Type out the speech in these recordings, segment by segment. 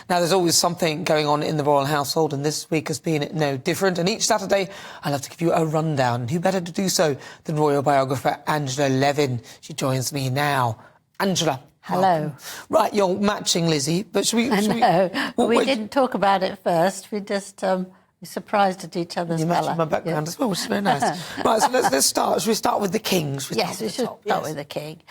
Now, there's always something going on in the royal household, and this week has been no different. And each Saturday, I love to give you a rundown. And who better to do so than royal biographer Angela Levin? She joins me now. Angela. Hello. Welcome. Right, you're matching Lizzie, but should we... We didn't talk about it first. We just... We're surprised at each other's colour. You matched my background as well, which is very nice. Right, so let's start. Should we start with the king? Yes, we should start with the king.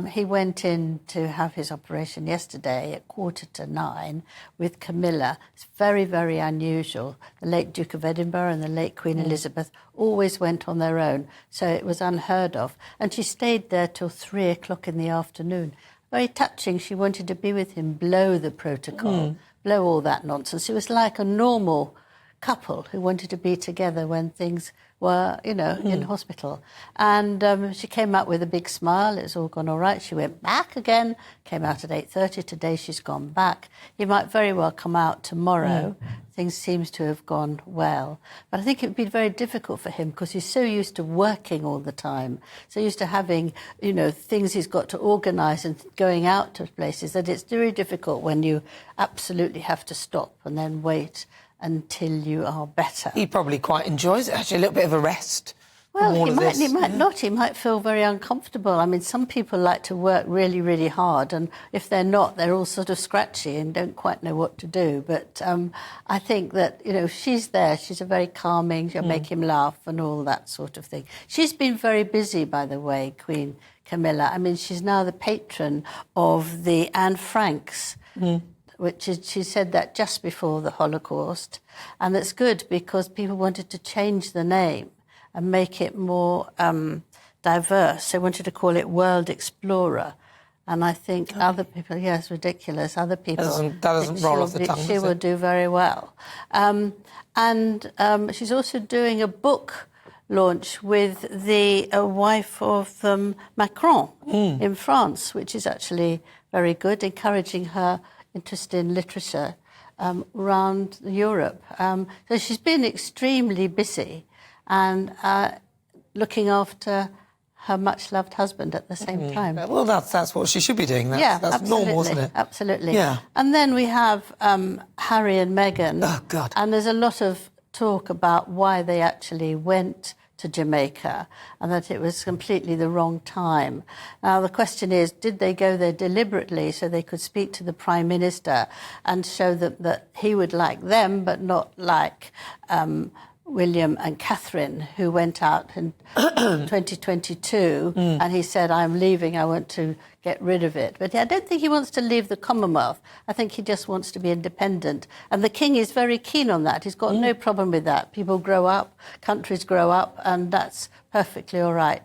He went in to have his operation yesterday at 9:15 with Camilla. It's very, very unusual. The late Duke of Edinburgh and the late Queen Elizabeth always went on their own, so it was unheard of. And she stayed there till 3 o'clock in the afternoon. Very touching. She wanted to be with him, blow the protocol, blow all that nonsense. It was like a normal couple who wanted to be together when things were, you know, in hospital. And she came out with a big smile. It's all gone all right. She went back again, came out at 8:30. Today she's gone back. He might very well come out tomorrow. Things seems to have gone well. But I think it would be very difficult for him because he's so used to working all the time, so used to having, you know, things he's got to organise and going out to places, that it's very difficult when you absolutely have to stop and then wait until you are better. He probably quite enjoys it, actually, a little bit of a rest. Well, he might not. He might feel very uncomfortable. I mean, some people like to work really, really hard, and if they're not, they're all sort of scratchy and don't quite know what to do. But I think that, you know, she's there. She's a very calming, she'll make him laugh and all that sort of thing. She's been very busy, by the way, Queen Camilla. I mean, she's now the patron of the Anne Franks, which is, she said that just before the Holocaust. And that's good because people wanted to change the name and make it more diverse. They wanted to call it World Explorer. And I think other people, yes, ridiculous, other people... That doesn't roll off the tongue, she will do very well. And she's also doing a book launch with the wife of Macron in France, which is actually very good, encouraging her interest in literature around Europe. So she's been extremely busy and looking after her much-loved husband at the same time. Well, that's what she should be doing. That's normal, isn't it? Absolutely. Yeah. And then we have Harry and Meghan. Oh, God. And there's a lot of talk about why they actually went to Jamaica and that it was completely the wrong time. Now, the question is, did they go there deliberately so they could speak to the Prime Minister and show them that he would like them but not like William and Catherine, who went out in 2022 and he said, I'm leaving, I want to get rid of it. But I don't think he wants to leave the Commonwealth. I think he just wants to be independent. And the King is very keen on that. He's got no problem with that. People grow up, countries grow up, and that's perfectly all right.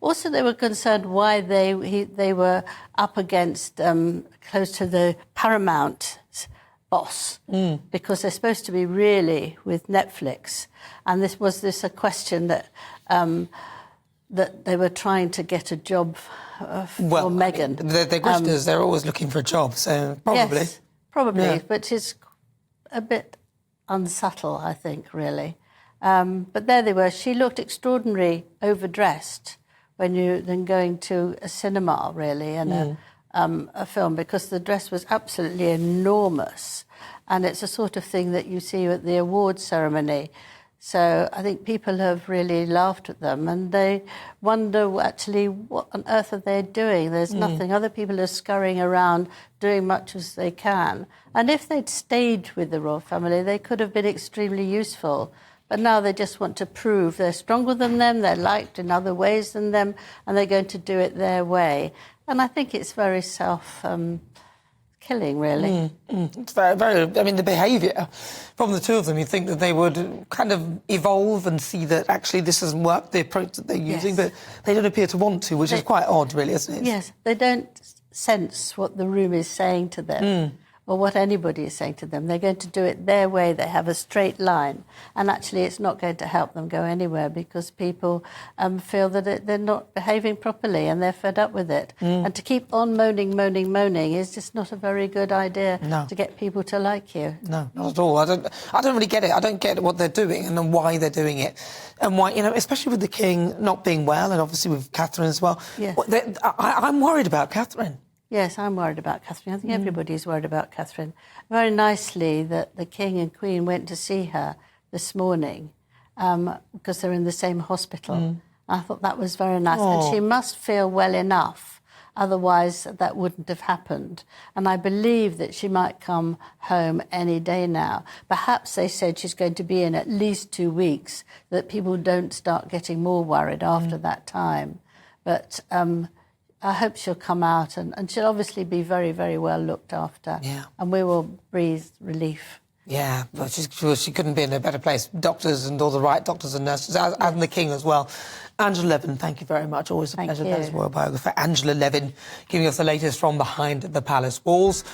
Also, they were concerned why they were up against, close to the Paramount boss, because they're supposed to be really with Netflix. And was this a question that that they were trying to get a job for Meghan? They're grifters. They're always looking for a job, so probably. Yes, probably, but it's a bit unsubtle, I think, really. But there they were. She looked extraordinarily overdressed than going to a cinema, really, and a film, because the dress was absolutely enormous, and it's the sort of thing that you see at the awards ceremony. So I think people have really laughed at them, and they wonder actually what on earth are they doing. There's nothing. Other people are scurrying around doing much as they can. And if they'd stayed with the royal family, they could have been extremely useful. But now they just want to prove they're stronger than them, they're liked in other ways than them, and they're going to do it their way. And I think it's very self-killing, really. It's very, very... I mean, the behaviour from the two of them, you'd think that they would kind of evolve and see that actually this doesn't work, the approach that they're using, but they don't appear to want to, which is quite odd, really, isn't it? Yes, they don't sense what the room is saying to them. Or what anybody is saying to them. They're going to do it their way. They have a straight line. And actually it's not going to help them go anywhere because people feel that they're not behaving properly and they're fed up with it. And to keep on moaning is just not a very good idea to get people to like you. No, not at all. I don't really get it. I don't get what they're doing and why they're doing it. And why, you know, especially with the King not being well and obviously with Catherine as well. Yes. I'm worried about Catherine. Yes, I'm worried about Catherine. I think everybody's worried about Catherine. Very nicely that the King and Queen went to see her this morning because they're in the same hospital. I thought that was very nice. And she must feel well enough, otherwise that wouldn't have happened. And I believe that she might come home any day now. Perhaps they said she's going to be in at least 2 weeks, that people don't start getting more worried after that time. But I hope she'll come out, and she'll obviously be very, very well looked after. Yeah. And we will breathe relief. Yeah, but she couldn't be in a better place. Doctors and all the right doctors and nurses, and the King as well. Angela Levin, thank you very much. Always a pleasure. That is royal biographer Angela Levin giving us the latest from behind the palace walls.